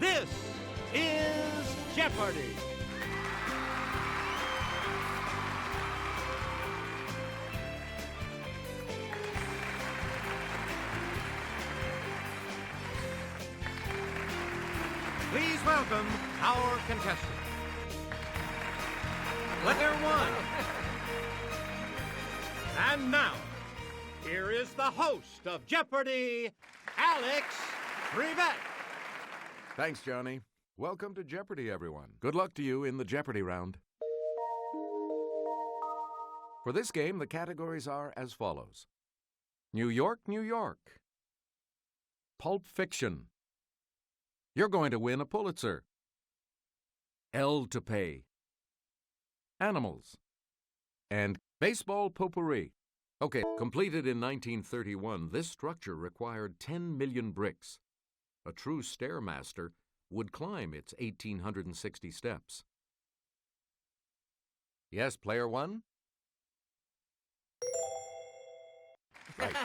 This is Jeopardy! Please welcome our contestants. Player one. And now, here is the host of Jeopardy, Alex Rivet. Thanks, Johnny. Welcome to Jeopardy, everyone. Good luck to you in the Jeopardy round. For this game, the categories are as follows. New York, New York. Pulp Fiction. You're going to win a Pulitzer. L to pay. Animals. And baseball potpourri. Okay, completed in 1931, this structure required 10 million bricks. A true stairmaster would climb its 1,860 steps. Yes, player one? Right.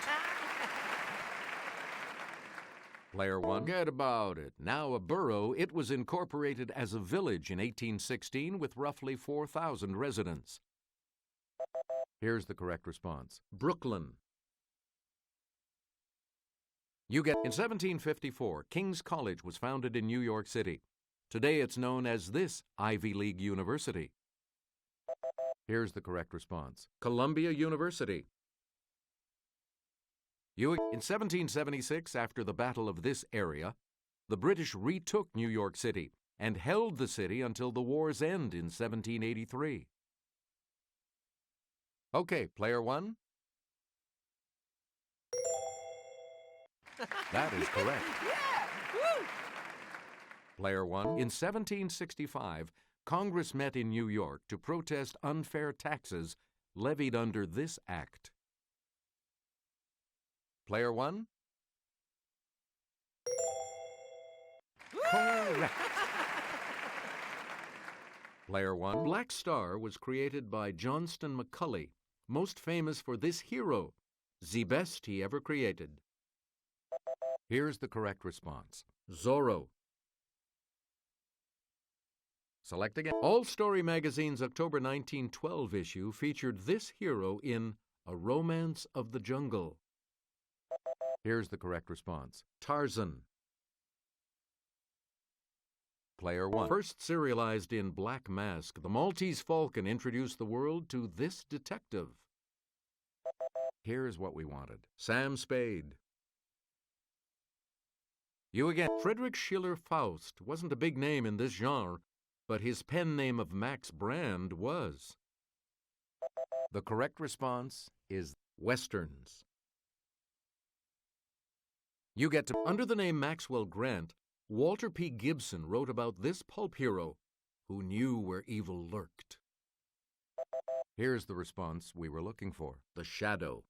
Player one, forget about it. Now a borough, it was incorporated as a village in 1816 with roughly 4,000 residents. Here's the correct response. Brooklyn. You get, in 1754, King's College was founded in New York City. Today it's known as this Ivy League University. Here's the correct response. Columbia University. In 1776, after the Battle of this area, the British retook New York City and held the city until the war's end in 1783. Okay, player one. That is correct. Yeah! Woo! Player one. In 1765, Congress met in New York to protest unfair taxes levied under this act. Player one? Correct. Player one. Black Star was created by Johnston McCulley, most famous for this hero, the best he ever created. Here's the correct response. Zorro. Select again. All Story Magazine's October 1912 issue featured this hero in A Romance of the Jungle. Here's the correct response. Tarzan. Player one. First serialized in Black Mask, the Maltese Falcon introduced the world to this detective. Here's what we wanted. Sam Spade. You again. Friedrich Schiller Faust wasn't a big name in this genre, but his pen name of Max Brand was. The correct response is Westerns. You get to, under the name Maxwell Grant, Walter P. Gibson wrote about this pulp hero who knew where evil lurked. Here's the response we were looking for. The Shadow.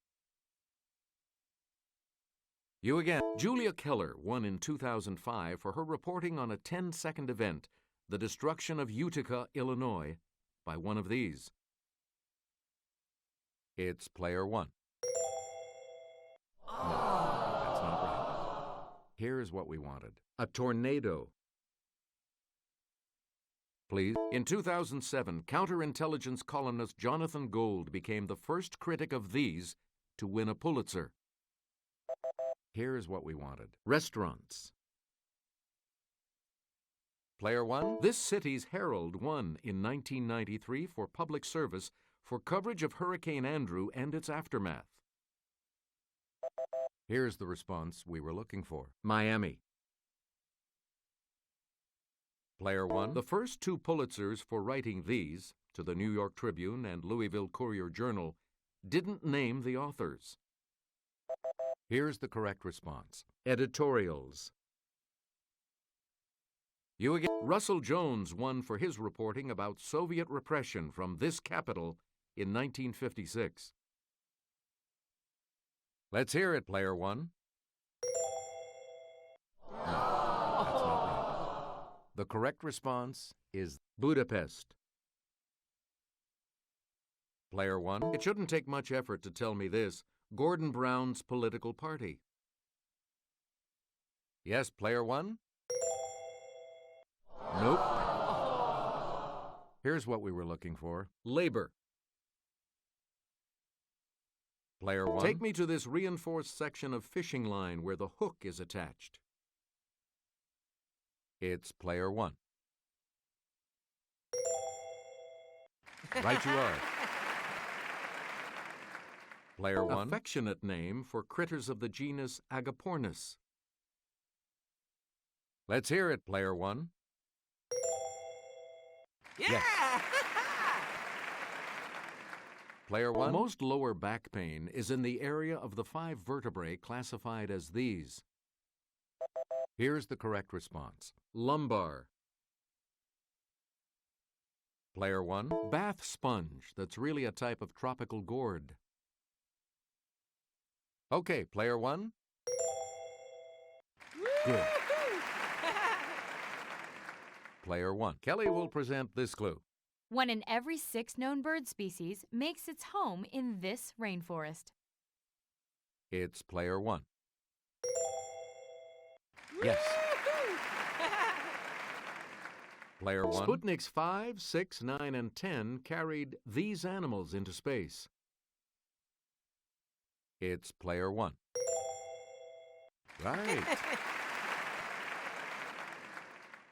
You again. Julia Keller won in 2005 for her reporting on a 10-second event, the destruction of Utica, Illinois, by one of these. It's player one. That's not right. Here's what we wanted. A tornado. Please. In 2007, counterintelligence columnist Jonathan Gold became the first critic of these to win a Pulitzer. Here's what we wanted. Restaurants. Player one. This city's Herald won in 1993 for public service for coverage of Hurricane Andrew and its aftermath. Here's the response we were looking for. Miami. Player one. The first two Pulitzers for writing these, to the New York Tribune and Louisville Courier-Journal, didn't name the authors. Here's the correct response. Editorials. You again. Russell Jones won for his reporting about Soviet repression from this capital in 1956. Let's hear it, player one. No, that's not right. The correct response is Budapest. Player one. It shouldn't take much effort to tell me this. Gordon Brown's political party. Yes, player one? Here's what we were looking for. Labor. Player 1. Take me to this reinforced section of fishing line where the hook is attached. It's Player 1. Right you are. Player 1. Affectionate name for critters of the genus Agapornis. Let's hear it, Player 1. Yeah! Yes. Player 1. Most lower back pain is in the area of the 5 vertebrae classified as these. Here's the correct response. Lumbar. Player 1. Bath sponge that's really a type of tropical gourd. Okay, Player 1. Good. Player 1. Kelly will present this clue. 1 in every 6 known bird species makes its home in this rainforest. It's Player 1. Yes. Player 1. Sputniks 5, 6, 9, and 10 carried these animals into space. It's Player 1. Right.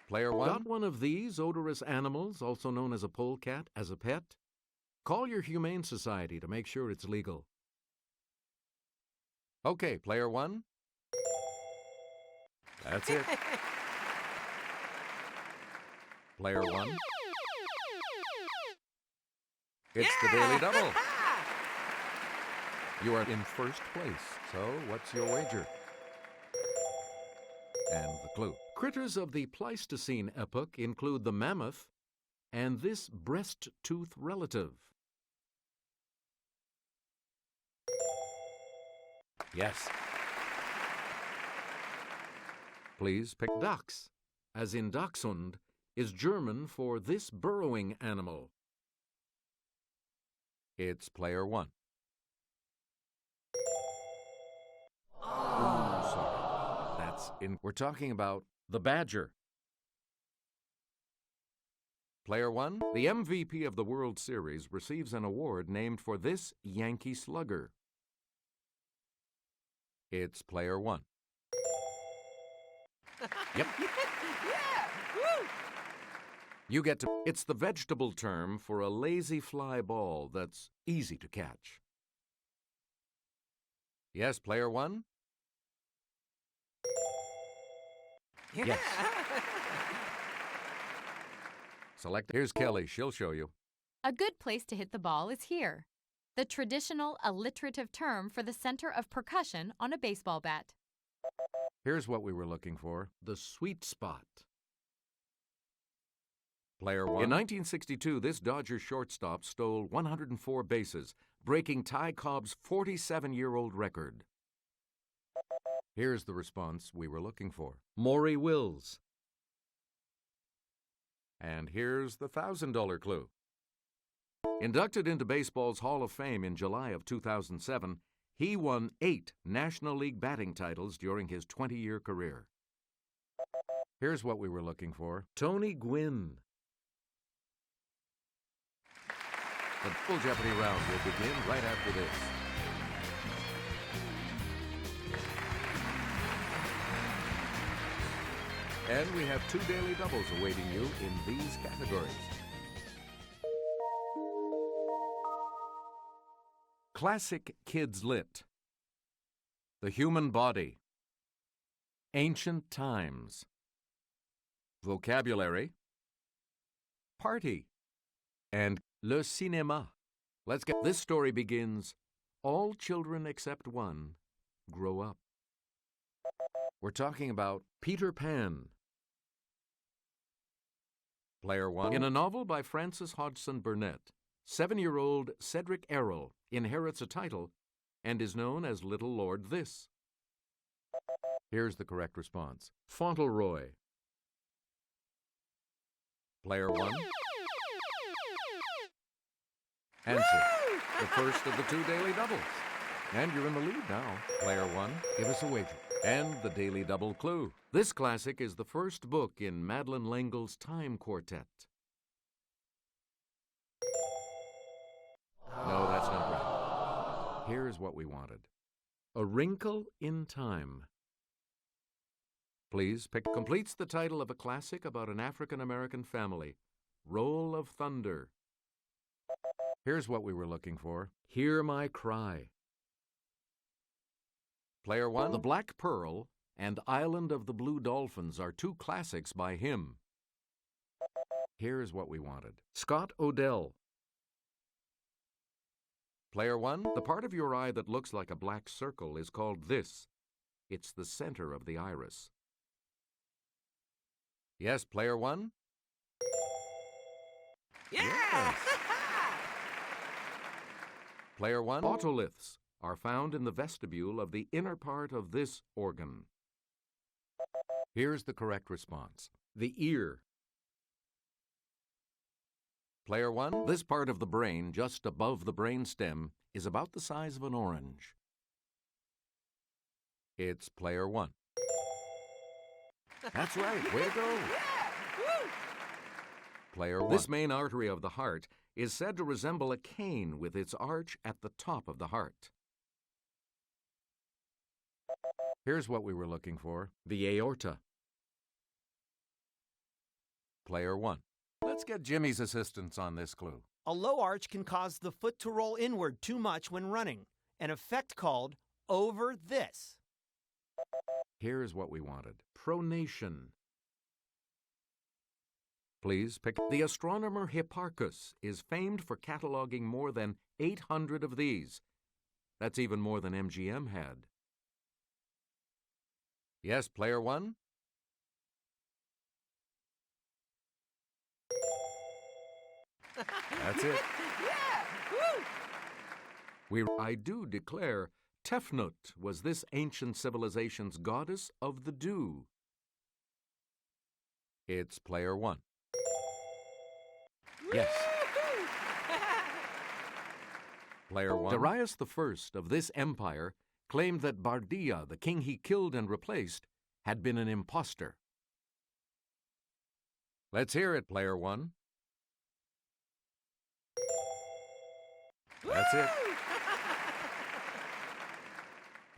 Player 1. Got one of these odorous animals, also known as a polecat, as a pet? Call your Humane Society to make sure it's legal. Okay, Player 1. That's it. Player 1. It's the Daily Double. You are in first place, so what's your wager? And the clue. Critters of the Pleistocene epoch include the mammoth and this breast tooth relative. Yes. Please pick Dachs, as in Dachshund is German for this burrowing animal. It's Player 1. Oh, sorry. That's in. We're talking about the badger. Player 1. The MVP of the World Series receives an award named for this Yankee slugger. It's Player 1. Yep. Yeah! Woo! You get to. It's the vegetable term for a lazy fly ball that's easy to catch. Yes, Player 1? Yeah! Yes. Select. Here's Kelly. She'll show you. A good place to hit the ball is here, the traditional alliterative term for the center of percussion on a baseball bat. Here's what we were looking for. The sweet spot. Player 1. In 1962, this Dodger shortstop stole 104 bases, breaking Ty Cobb's 47-year-old record. Here's the response we were looking for. Maury Wills. And here's the $1,000 clue. Inducted into baseball's Hall of Fame in July of 2007, he won 8 National League batting titles during his 20-year career. Here's what we were looking for. Tony Gwynn. The full Jeopardy round will begin right after this. And we have 2 daily doubles awaiting you in these categories. Classic Kids Lit. The Human Body. Ancient Times. Vocabulary. Party. And Le Cinéma. Let's get this story begins. All children except one grow up. We're talking about Peter Pan. Player 1. In a novel by Frances Hodgson Burnett, 7-year-old Cedric Errol inherits a title and is known as Little Lord This. Here's the correct response. Fauntleroy. Player 1. Answer. The first of the 2 daily doubles. And you're in the lead now. Player 1, give us a wager. And the daily double clue. This classic is the first book in Madeleine L'Engle's Time Quartet. No, that's not right. Here's what we wanted. A Wrinkle in Time. Please pick. Completes the title of a classic about an African-American family. Roll of Thunder. Here's what we were looking for. Hear My Cry. Player 1. The Black Pearl and Island of the Blue Dolphins are two classics by him. Here's what we wanted. Scott Odell. Player 1. The part of your eye that looks like a black circle is called this. It's the center of the iris. Yes, Player 1? Yeah! Yes. Player 1. Otoliths are found in the vestibule of the inner part of this organ. Here's the correct response. The ear. Player 1. This part of the brain, just above the brainstem, is about the size of an orange. It's Player 1. That's right. Way to go. Yeah! Woo! Player 1. This main artery of the heart is said to resemble a cane with its arch at the top of the heart. Here's what we were looking for. The aorta. Player 1. Let's get Jimmy's assistance on this clue. A low arch can cause the foot to roll inward too much when running, an effect called over this. Here's what we wanted. Pronation. Please pick. The astronomer Hipparchus is famed for cataloging more than 800 of these. That's even more than MGM had. Yes, Player 1? That's it. Yeah! Woo! I do declare Tefnut was this ancient civilization's goddess of the dew. It's Player 1. Yes. Player 1. Darius I of this empire claimed that Bardia, the king he killed and replaced, had been an impostor. Let's hear it, Player 1. That's it.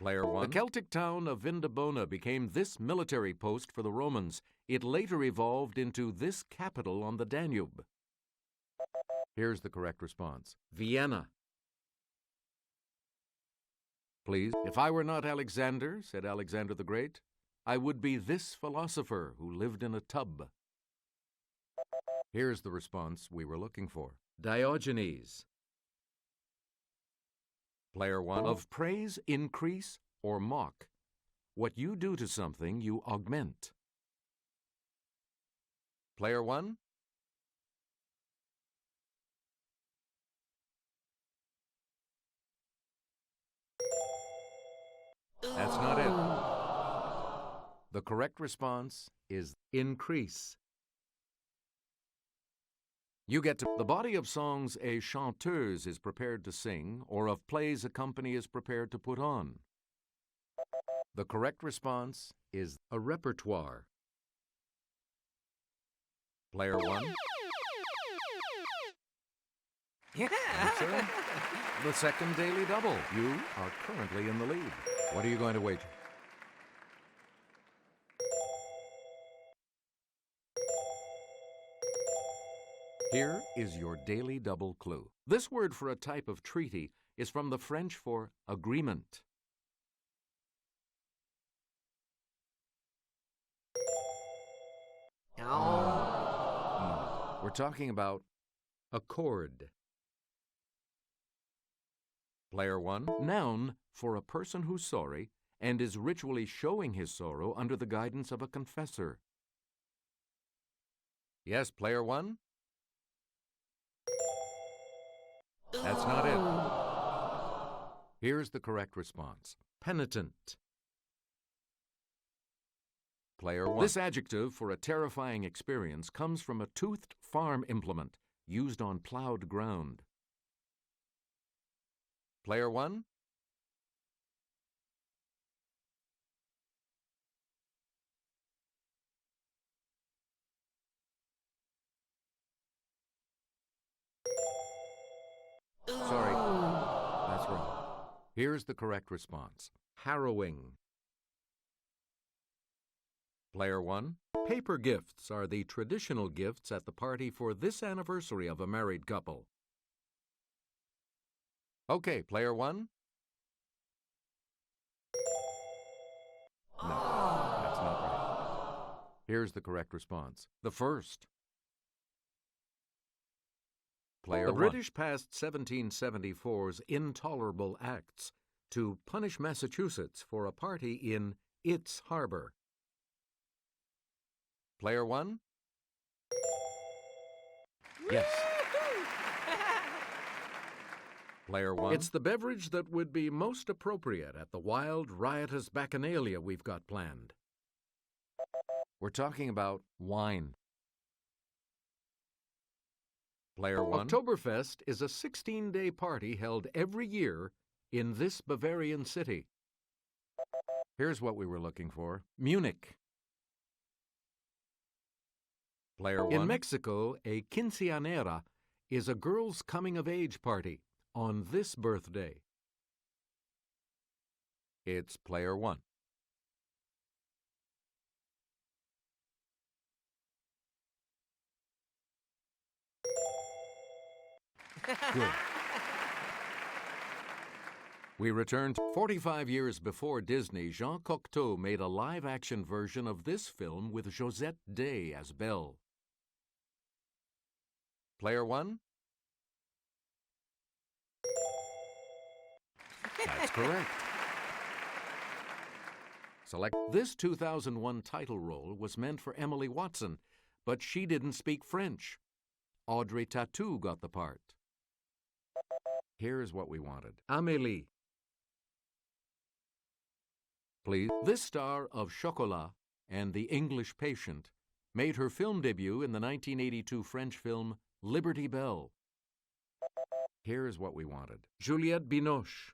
Player 1. The Celtic town of Vindobona became this military post for the Romans. It later evolved into this capital on the Danube. Here's the correct response. Vienna. Please. If I were not Alexander, said Alexander the Great, I would be this philosopher who lived in a tub. Here's the response we were looking for. Diogenes. Player 1. Of praise, increase, or mock. What you do to something, you augment. Player 1? That's not it. The correct response is increase. You get to the body of songs a chanteuse is prepared to sing, or of plays a company is prepared to put on. The correct response is a repertoire. Player 1? Yeah! That's it. The second daily double. You are currently in the lead. What are you going to wager? Here is your daily double clue. This word for a type of treaty is from the French for agreement. We're talking about accord. Player 1. Noun for a person who's sorry and is ritually showing his sorrow under the guidance of a confessor. Yes, Player 1? That's not it. Here's the correct response. Penitent. Player 1. This adjective for a terrifying experience comes from a toothed farm implement used on plowed ground. Player 1? Sorry, that's wrong. Here's the correct response. Harrowing. Player 1. Paper gifts are the traditional gifts at the party for this anniversary of a married couple. Okay, Player 1. No, that's not right. Here's the correct response. The first. Player 1. The British passed 1774's Intolerable Acts to punish Massachusetts for a party in its harbor. Player 1? Yes. Player 1. It's the beverage that would be most appropriate at the wild, riotous bacchanalia we've got planned. We're talking about wine. Player 1. Oktoberfest is a 16-day party held every year in this Bavarian city. Here's what we were looking for. Munich. Player 1. In Mexico, a quinceañera is a girl's coming-of-age party on this birthday. It's Player 1. Good. We returned 45 years before Disney. Jean Cocteau made a live-action version of this film with Josette Day as Belle. Player 1? That's correct. Select. This 2001 title role was meant for Emily Watson, but she didn't speak French. Audrey Tautou got the part. Here's what we wanted. Amélie. Please. This star of Chocolat and The English Patient made her film debut in the 1982 French film Liberty Bell. Here's what we wanted. Juliette Binoche.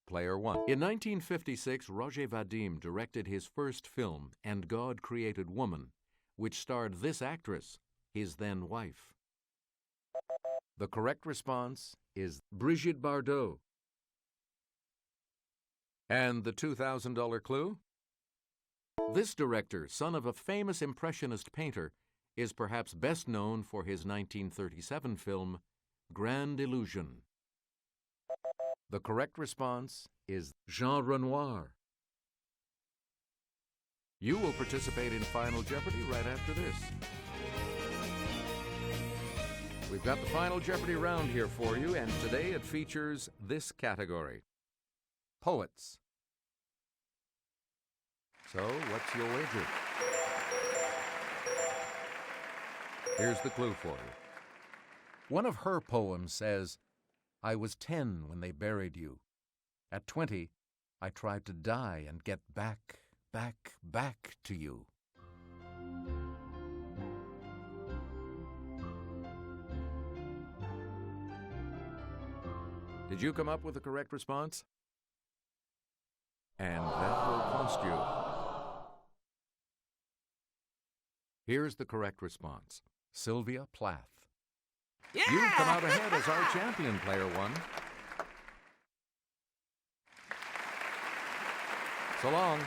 Player 1. In 1956, Roger Vadim directed his first film, And God Created Woman, which starred this actress, his then wife. The correct response is Brigitte Bardot. And the $2,000 clue? This director, son of a famous Impressionist painter, is perhaps best known for his 1937 film, Grand Illusion. The correct response is Jean Renoir. You will participate in Final Jeopardy right after this. We've got the Final Jeopardy round here for you, and today it features this category. Poets. So, what's your wager? Here's the clue for you. One of her poems says, I was 10 when they buried you. At 20, I tried to die and get back to you. Did you come up with the correct response? And that will cost you. Here's the correct response. Sylvia Plath. Yeah! You've come out ahead as our champion, Player 1. So long.